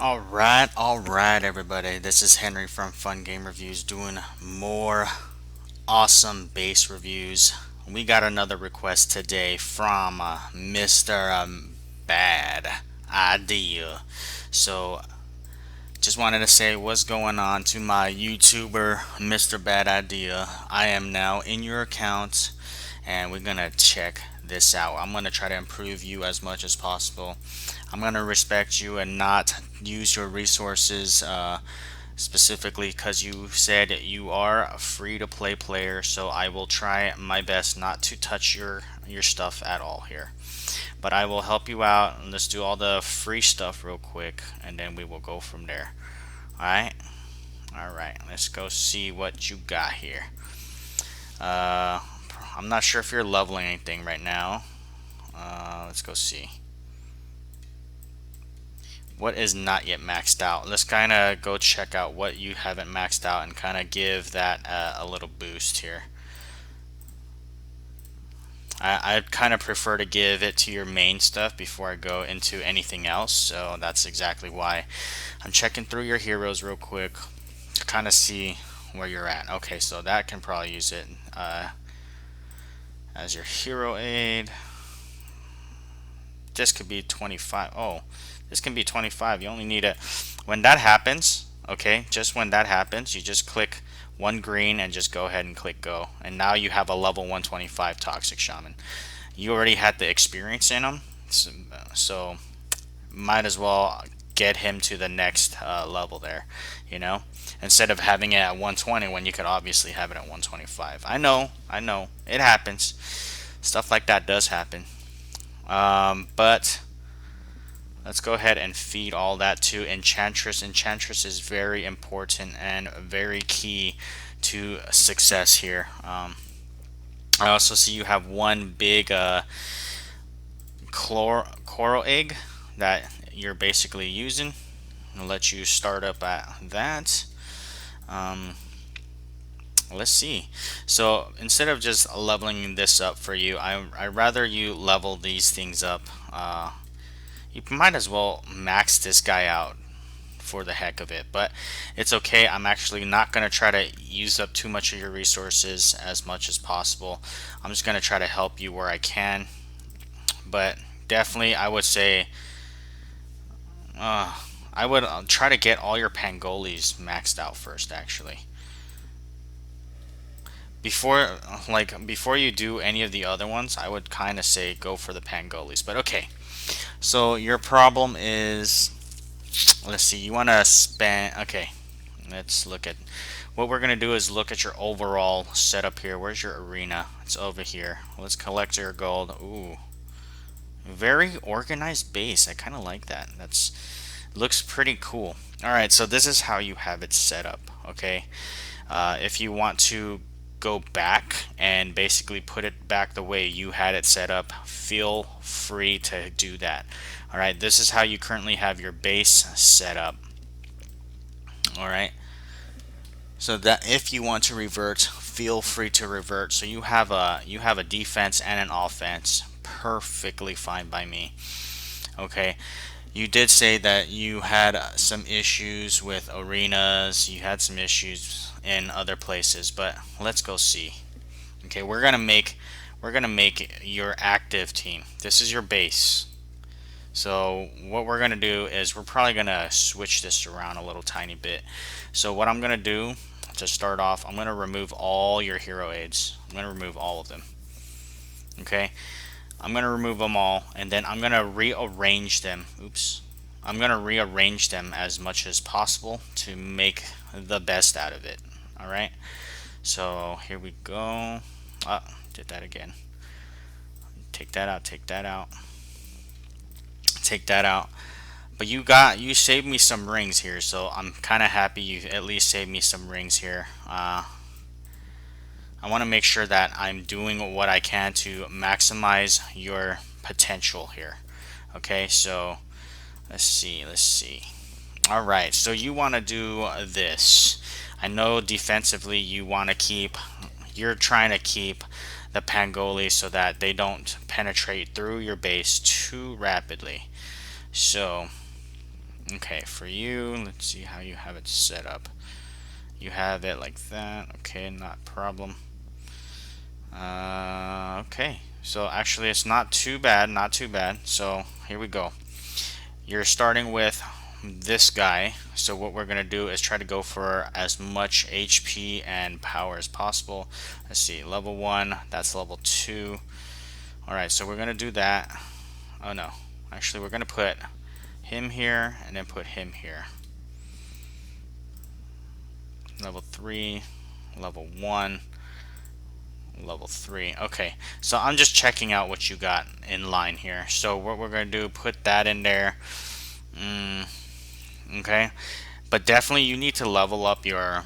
Alright, everybody. This is Henry from Fun Game Reviews doing more awesome base reviews. We got another request today from Mr. Bad Idea. So, just wanted to say what's going on to my YouTuber, Mr. Bad Idea. I am now in your account, and we're gonna check this out. I'm gonna try to improve you as much as possible. I'm gonna respect you and not use your resources specifically because you said you are a free to play player. So I will try my best not to touch your stuff at all here. But I will help you out. Let's do all the free stuff real quick, and then we will go from there. All right. All right. Let's go see what you got here. Uh, I'm not sure if you're leveling anything right now. Let's go see. What is not yet maxed out? Let's kind of go check out what you haven't maxed out and kind of give that a little boost here. I kind of prefer to give it to your main stuff before I go into anything else, so that's exactly why I'm checking through your heroes real quick to kind of see where you're at. Okay, so that can probably use it as your hero aid. This could be 25. Oh, this can be 25. You only need it when that happens. Okay, just when that happens, you just click one green and just go ahead and click go, and now you have a level 125 toxic shaman. You already had the experience in him, so might as well get him to the next level there, you know, instead of having it at 120 when you could obviously have it at 125. I know it happens. Stuff like that does happen. But let's go ahead and feed all that to Enchantress. Enchantress is very important and very key to success here. I also see you have one big coral egg that you're basically using. I'll let you start up at that. Um, let's see. So instead of just leveling this up for you, I rather you level these things up. You might as well max this guy out for the heck of it, but it's okay. I'm actually not going to try to use up too much of your resources as much as possible. I'm just going to try to help you where I can, but definitely I would say I would try to get all your pangolis maxed out first, actually, before you do any of the other ones. I would kind of say go for the pangolis, but okay. So your problem is, let's see, you want to spend, okay, let's look at, what we're going to do is look at your overall setup here. Where's your arena? It's over here. Let's collect your gold. Ooh, very organized base. I kind of like that. That's looks pretty cool. All right, so this is how you have it set up, okay? If you want to go back and basically put it back the way you had it set up, feel free to do that. All right, this is how you currently have your base set up. All right, so that if you want to revert, feel free to revert. So you have a defense and an offense, perfectly fine by me. Okay, you did say that you had some issues with arenas, you had some issues in other places, but let's go see. Okay, we're gonna make your active team. This is your base. So what we're gonna do is we're probably gonna switch this around a little tiny bit. So what I'm gonna do to start off, I'm gonna remove all your hero aids. I'm gonna remove all of them. Okay, I'm gonna remove them all, and then I'm gonna rearrange them. Oops. I'm gonna rearrange them as much as possible to make the best out of it. All right. So here we go. Did that again. Take that out. Take that out. Take that out. But you saved me some rings here, so I'm kind of happy you at least saved me some rings here. I want to make sure that I'm doing what I can to maximize your potential here. Okay, so let's see. All right, so you want to do this. I know defensively you're trying to keep the pangoli so that they don't penetrate through your base too rapidly. So Okay, for you, let's see how you have it set up. You have it like that. Okay, not a problem. Okay, so actually it's not too bad, not too bad. So here we go. You're starting with this guy, so what we're gonna do is try to go for as much HP and power as possible. Let's see, level 1, that's level 2. Alright, so we're gonna do that. Oh no, actually we're gonna put him here and then put him here. Level 3, level 1, level 3. Okay, so I'm just checking out what you got in line here. So what we're going to do, put that in there. Okay, but definitely you need to level up your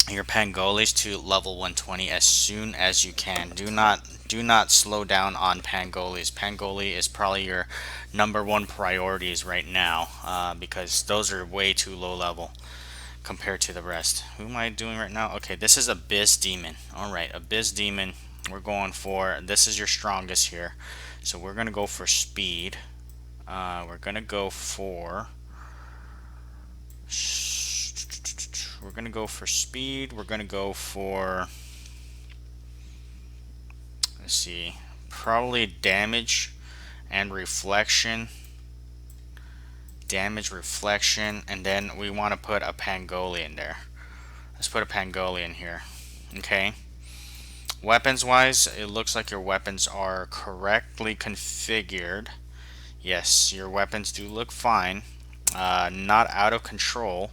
Pangolis to level 120 as soon as you can. Do not slow down on Pangolis. Pangoli is probably your #1 priorities right now, because those are way too low level compared to the rest. Who am I doing right now? Okay, this is Abyss Demon. Alright, Abyss Demon. We're going for, this is your strongest here. So we're going to go for speed. We're going to go for... We're going to go for speed. We're going to go for... Let's see. Probably damage and reflection. Damage, reflection, and then we want to put a Pangoli in there. Let's put a Pangoli in here. Okay. Weapons wise, it looks like your weapons are correctly configured. Yes, your weapons do look fine. Not out of control,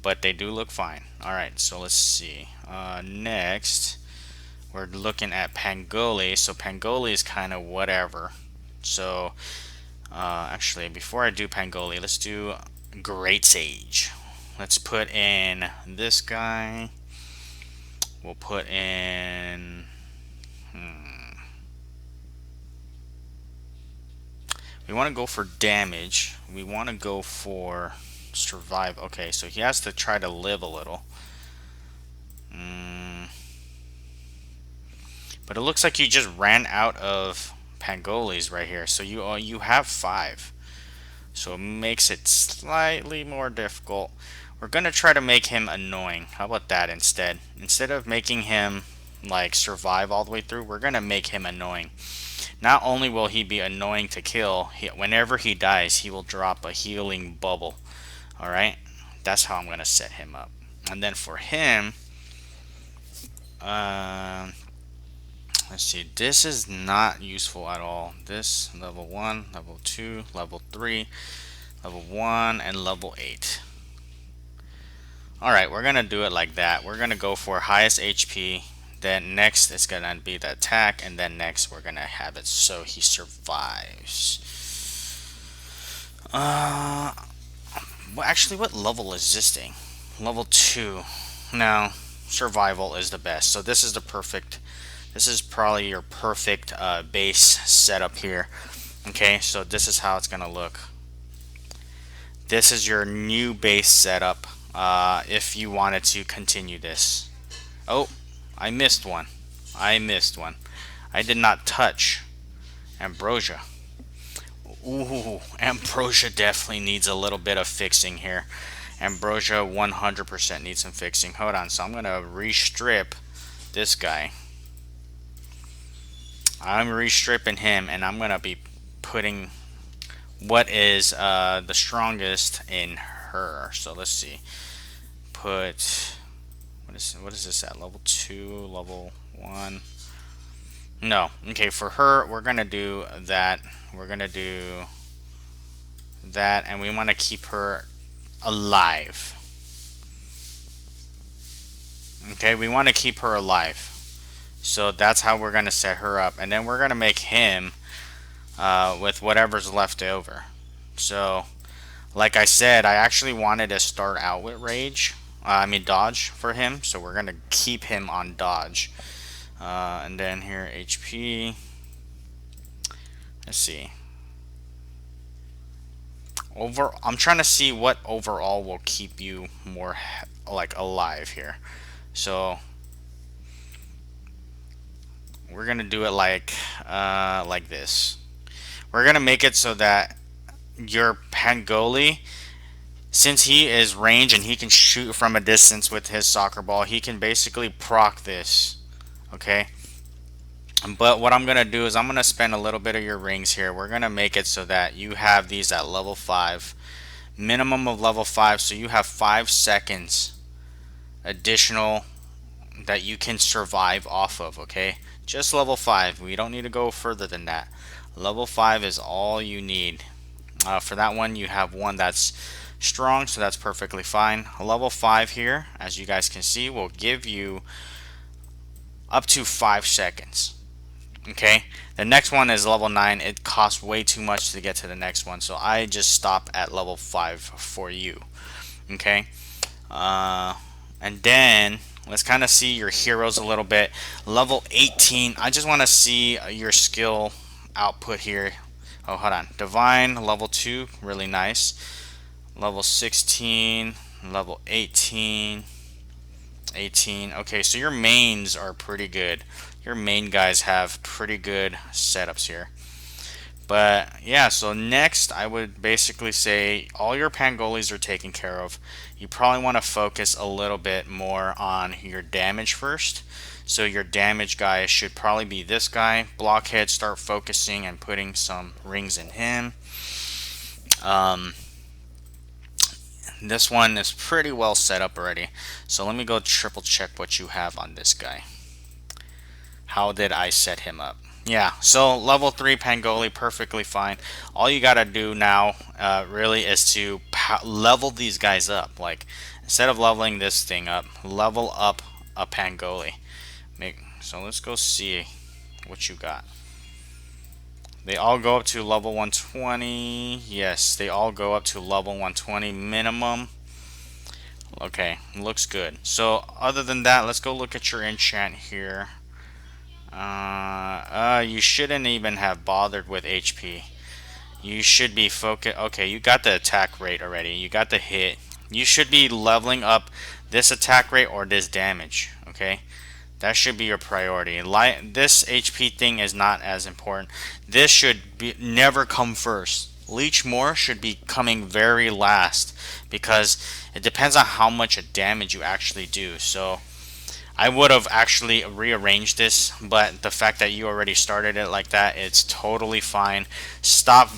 but they do look fine. Alright, so let's see. Next, we're looking at Pangoli. So Pangoli is kind of whatever. So, actually, before I do Pangoli, let's do Great Sage. Let's put in this guy. We'll put in... We want to go for damage. We want to go for survive. Okay, so he has to try to live a little. But it looks like you just ran out of Pangolis right here. So you have 5. So it makes it slightly more difficult. We're going to try to make him annoying. How about that instead? Instead of making him like survive all the way through, we're going to make him annoying. Not only will he be annoying to kill, whenever he dies, he will drop a healing bubble. Alright? That's how I'm going to set him up. And then for him, let's see, this is not useful at all. This, level 1, level 2, level 3, level 1, and level 8. Alright, we're going to do it like that. We're going to go for highest HP. Then next it's going to be the attack. And then next we're going to have it so he survives. Well, actually, what level is this thing? Level 2. No, survival is the best. So this is the perfect... This is probably your perfect base setup here. Okay, so this is how it's going to look. This is your new base setup. If you wanted to continue this. Oh, I missed one. I did not touch Ambrosia. Ooh, Ambrosia definitely needs a little bit of fixing here. Ambrosia 100% needs some fixing. Hold on, so I'm going to restrip this guy. I'm restripping him, and I'm going to be putting what is the strongest in her. So let's see. Put... What is this at? Level 2, level 1. No. Okay, for her, we're going to do that. We're going to do that, and we want to keep her alive. Okay, we want to keep her alive. So that's how we're going to set her up. And then we're going to make him with whatever's left over. So, like I said, I actually wanted to start out with Rage. Dodge for him. So we're going to keep him on Dodge. And then here, HP. Let's see. I'm trying to see what overall will keep you more like alive here. So we're gonna do it like this. We're gonna make it so that your Pangoli Since he is range and he can shoot from a distance with his soccer ball, he can basically proc this. Okay. But what I'm going to do is I'm going to spend a little bit of your rings here. We're going to make it so that you have these at level 5. Minimum of level 5. So you have 5 seconds additional that you can survive off of. Okay. Just level 5. We don't need to go further than that. Level 5 is all you need. For that one, you have one that's strong, so that's perfectly fine. A level 5 here, as you guys can see, will give you up to 5 seconds. Okay, the next one is level 9. It costs way too much to get to the next one, so I just stop at level 5 for you. Okay, and then let's kind of see your heroes a little bit. Level 18, I just want to see your skill output here. Oh, hold on. Divine, level 2, really nice. Level 16, level 18, 18. Okay, so your mains are pretty good. Your main guys have pretty good setups here. But yeah, so next I would basically say all your Pangolis are taken care of. You probably want to focus a little bit more on your damage first. So your damage guy should probably be this guy. Blockhead, start focusing and putting some rings in him. This one is pretty well set up already. So let me go triple check what you have on this guy. How did I set him up? Yeah, so level 3 Pangoli, perfectly fine. All you gotta do now really is to level these guys up. Like, instead of leveling this thing up, level up a Pangoli. So let's go see what you got. They all go up to level 120. Yes, they all go up to level 120 minimum. Okay, looks good. So other than that, let's go look at your enchant here. You shouldn't even have bothered with HP. You should be focused. Okay, you got the attack rate already. You got the hit. You should be leveling up this attack rate or this damage. Okay, that should be your priority. This HP thing is not as important. This should never come first. Leech more should be coming very last because it depends on how much damage you actually do. So I would have actually rearranged this, but the fact that you already started it like that, it's totally fine. Stop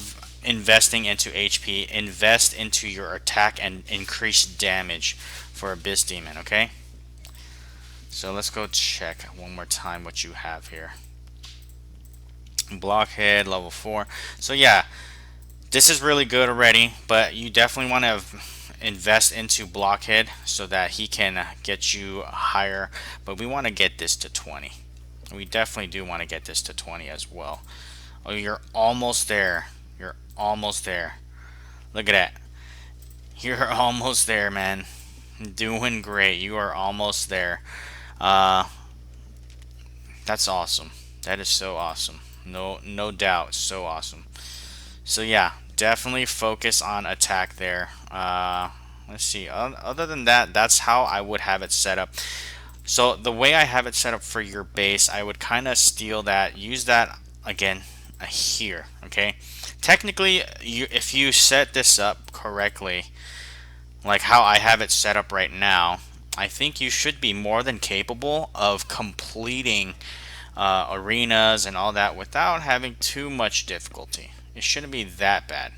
investing into HP. Invest into your attack and increase damage for Abyss Demon, okay? So let's go check one more time what you have here. Blockhead, level 4. So yeah, this is really good already, but you definitely want to invest into Blockhead so that he can get you higher. But we want to get this to 20. We definitely do want to get this to 20 as well. Oh, you're almost there. You're almost there. Look at that. You're almost there, man. Doing great. You are almost there. That's awesome. That is so awesome. No doubt. So awesome. So yeah, definitely focus on attack there. Let's see. Other than that, that's how I would have it set up. So the way I have it set up for your base, I would kind of steal that, use that again here. Okay. Technically, if you set this up correctly, like how I have it set up right now, I think you should be more than capable of completing arenas and all that without having too much difficulty. It shouldn't be that bad.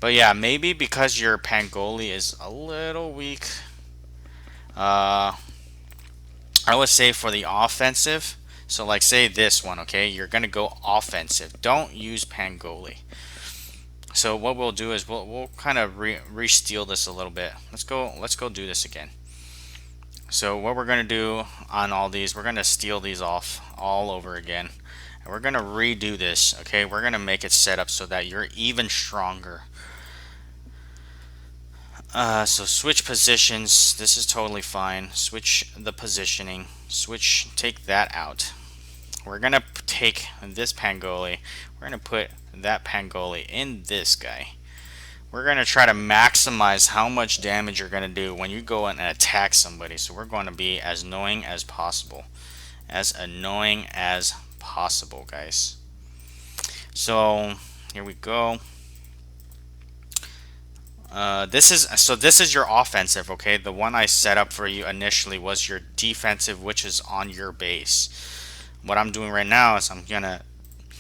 But yeah, maybe because your Pangoli is a little weak, I would say for the offensive, so like say this one, okay, you're gonna go offensive. Don't use Pangoli. So what we'll do is we'll kind of re-steal this a little bit. Let's go do this again. So what we're gonna do on all these, we're gonna steal these off all over again. And we're gonna redo this, okay? We're gonna make it set up so that you're even stronger. So switch positions. This is totally fine. Switch the positioning. Take that out. We're gonna take this Pangoli. We're gonna put that Pangoli in this guy. We're gonna try to maximize how much damage you're gonna do when you go in and attack somebody. So we're going to be as annoying as possible. As annoying as possible, guys. So here we go. This is your offensive, okay? The one I set up for you initially was your defensive, which is on your base. What I'm doing right now is I'm gonna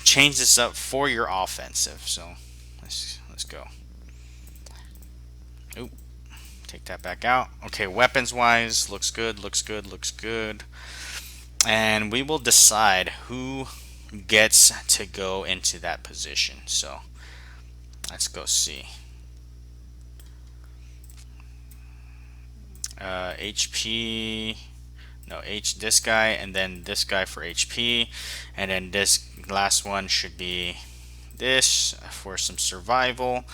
change this up for your offensive. So let's go. Oop, take that back out. Okay, weapons wise, looks good, looks good, looks good. And we will decide who gets to go into that position. So let's go see. HP, no, this guy, and then this guy for HP, and then this last one should be this for some survival.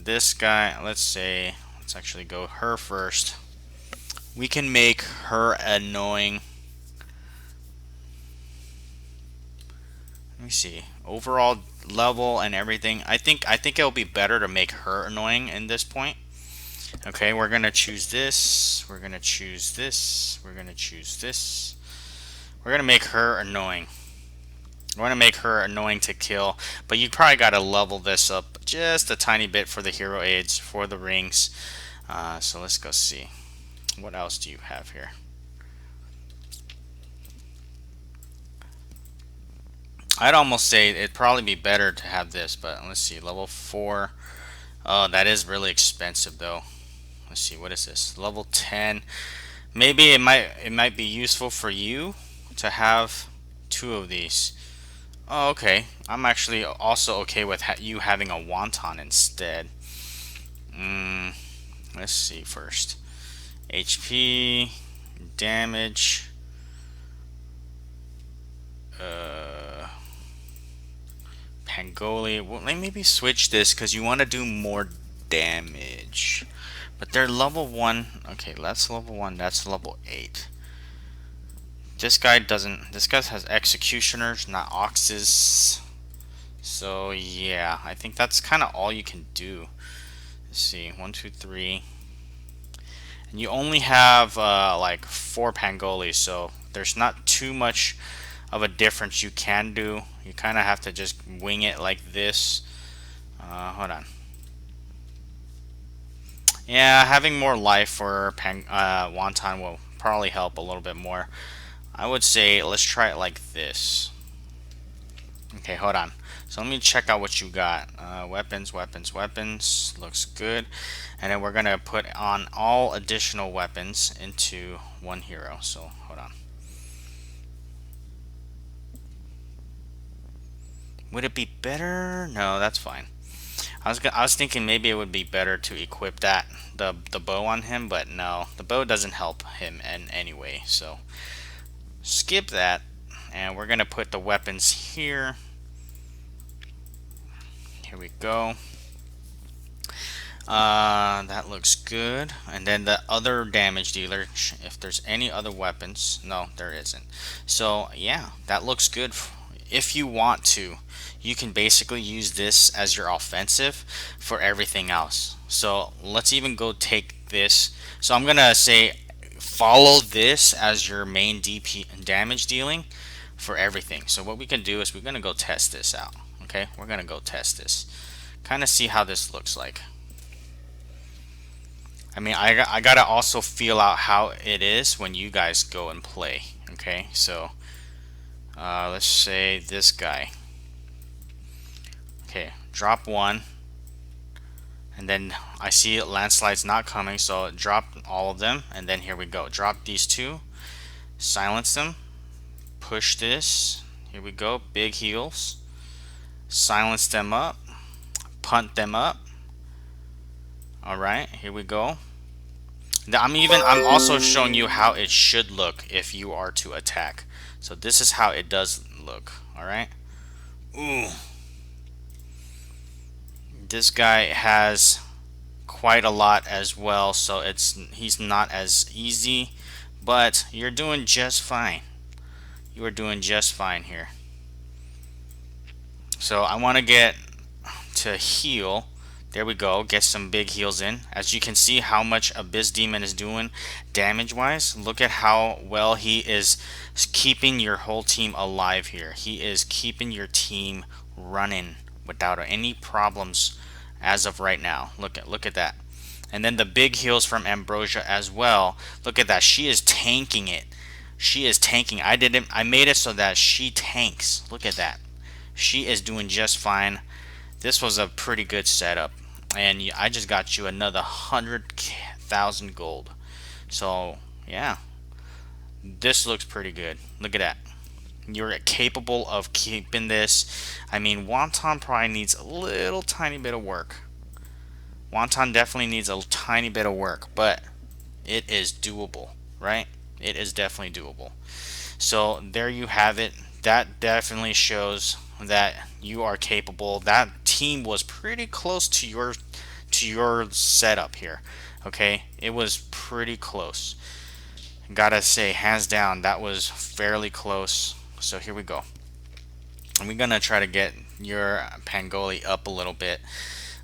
This guy, let's actually go her first. We can make her annoying. Let me see, overall level and everything. I think it'll be better to make her annoying in this point. Okay, we're gonna choose this. We're gonna choose this. We're gonna choose this. We're gonna make her annoying. We're gonna make her annoying to kill, but you probably gotta level this up just a tiny bit for the hero aids, for the rings. So let's go see. What else do you have here? I'd almost say it'd probably be better to have this, but let's see. Level 4. Oh, that is really expensive though. Let's see, what is this? Level 10. Maybe it might be useful for you to have 2 of these. Oh, okay. I'm actually also okay with you having a wonton instead. Let's see first. HP, damage. Pangoli. Well, maybe switch this because you want to do more damage. But they're level 1. Okay, that's level 1. That's level 8. This guy doesn't. This guy has executioners, not oxes. So yeah, I think that's kind of all you can do. Let's see, 1, 2, 3. And you only have like 4 pangolis, so there's not too much of a difference you can do. You kind of have to just wing it like this. Hold on. Yeah, having more life for wonton will probably help a little bit more. I would say let's try it like this. Okay, hold on. So let me check out what you got. Weapons, weapons, weapons. Looks good. And then we're going to put on all additional weapons into one hero. So hold on. Would it be better? No, that's fine. I was thinking maybe it would be better to equip the bow on him, but no, the bow doesn't help him in any way. So skip that, and we're gonna put the weapons here. Here we go. That looks good. And then the other damage dealer, if there's any other weapons, no, there isn't. So yeah, that looks good. If you want to, you can basically use this as your offensive for everything else. So let's even go take this. So I'm gonna say follow this as your main DP damage dealing for everything. So what we can do is we're gonna go test this out. Okay, we're gonna go test this, kind of see how this looks like. I mean, I gotta also feel out how it is when you guys go and play. Okay, so let's say this guy. Okay, drop 1, and then I see landslide's not coming, so drop all of them, and then here we go. Drop these 2, silence them, push this. Here we go, big heals. Silence them up, punt them up. All right, here we go. I'm also showing you how it should look if you are to attack. So this is how it does look. All right. Ooh. This guy has quite a lot as well, so he's not as easy, but you're doing just fine. You are doing just fine here. So I want to get to heal. There we go. Get some big heals in. As you can see how much Abyss Demon is doing damage wise. Look at how well he is keeping your whole team alive here. He is keeping your team running without any problems as of right now. Look at that. And then the big heals from Ambrosia as well. Look at that. She is tanking it. She is tanking. I made it so that she tanks. Look at that. She is doing just fine. This was a pretty good setup. And I just got you another 100,000 gold. So, yeah. This looks pretty good. Look at that. You're capable of keeping this. I mean, Wonton probably needs a little tiny bit of work. Wonton definitely needs a tiny bit of work, but it is doable, right? It is definitely doable. So there you have it. That definitely shows that you are capable. That team was pretty close to your setup here. Okay, it was pretty close. Gotta say, hands down, that was fairly close. So here we go. And we're gonna try to get your Pangoli up a little bit.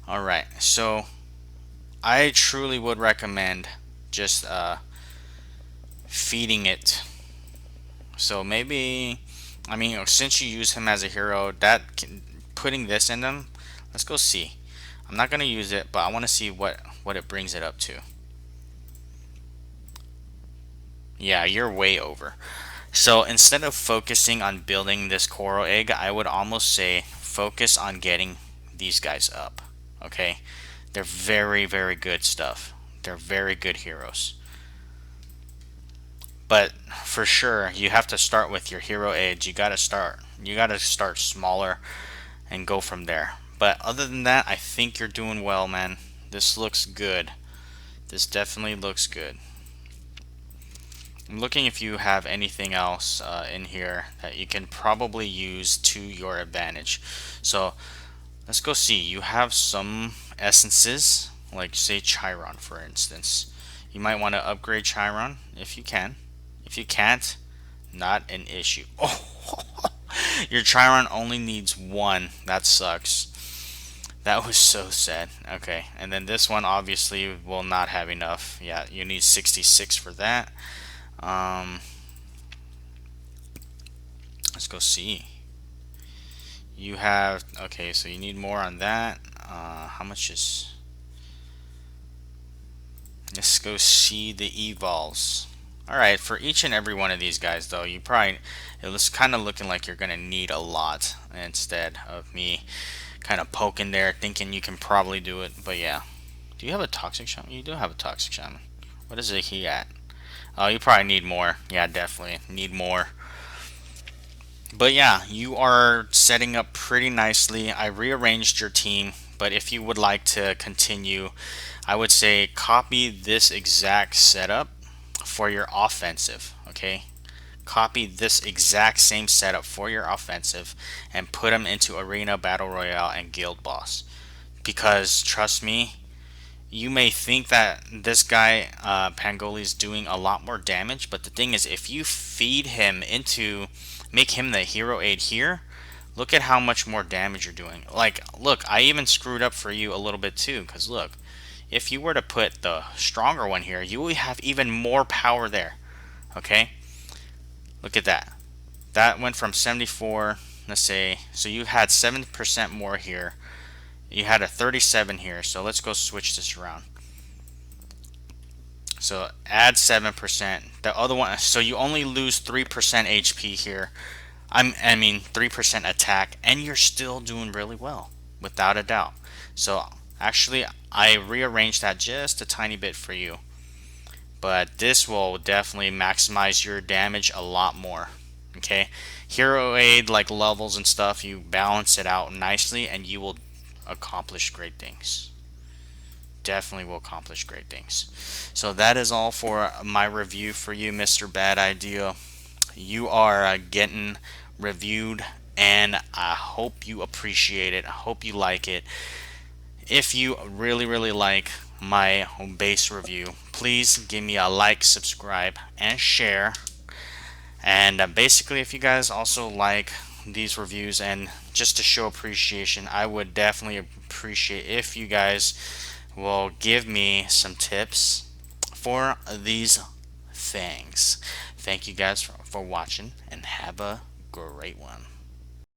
All right, so I truly would recommend just feeding it. So maybe, I mean, since you use him as a hero, putting this in them, let's go see. I'm not gonna use it, but I want to see what it brings it up to. Yeah, you're way over. So instead of focusing on building this coral egg, I would almost say focus on getting these guys up. Okay, they're very, very good stuff. They're very good heroes. But for sure, you have to start with your hero age. You gotta start. You gotta start smaller and go from there. But other than that, I think you're doing well, man. This looks good. This definitely looks good. I'm looking if you have anything else in here that you can probably use to your advantage. So let's go see. You have some essences, like say Chiron, for instance. You might want to upgrade Chiron if you can. If you can't, not an issue. Oh, your Chiron only needs one. That sucks. That was so sad. Okay, and then this one obviously will not have enough. Yeah, you need 66 for that. Let's go see. You have, okay, so you need more on that. How much is, let's go see the evols. Alright, for each and every one of these guys though, it was kind of looking like you're gonna need a lot instead of me kind of poking there thinking you can probably do it. But yeah, do you have a toxic shaman? You do have a toxic shaman. What is he at? Oh, you probably need more. Yeah, definitely need more. But yeah, you are setting up pretty nicely. I rearranged your team, but if you would like to continue, I would say copy this exact setup for your offensive. Okay, copy this exact same setup for your offensive and put them into arena, battle royale, and guild boss. Because trust me, you may think that this guy Pangoli is doing a lot more damage, but the thing is, if you feed him into, make him the hero aid here, look at how much more damage you're doing. Like, look, I even screwed up for you a little bit too, because look, if you were to put the stronger one here, you will have even more power there. Okay, look at that. That went from 74, let's say, so you had 7% more here. You had a 37 here, so let's go switch this around. So add 7%. The other one, so you only lose 3% HP here. I mean 3% attack, and you're still doing really well, without a doubt. So actually, I rearranged that just a tiny bit for you. But this will definitely maximize your damage a lot more. Okay, hero aid like levels and stuff, you balance it out nicely, and you will accomplish great things. Definitely will accomplish great things. So that is all for my review for you, MrBadIdea. You are getting reviewed, and I hope you appreciate it. I hope you like it. If you really like my base review, please give me a like, subscribe, and share. And basically, if you guys also like these reviews, and just to show appreciation, I would definitely appreciate if you guys will give me some tips for these things. Thank you guys for watching, and have a great one.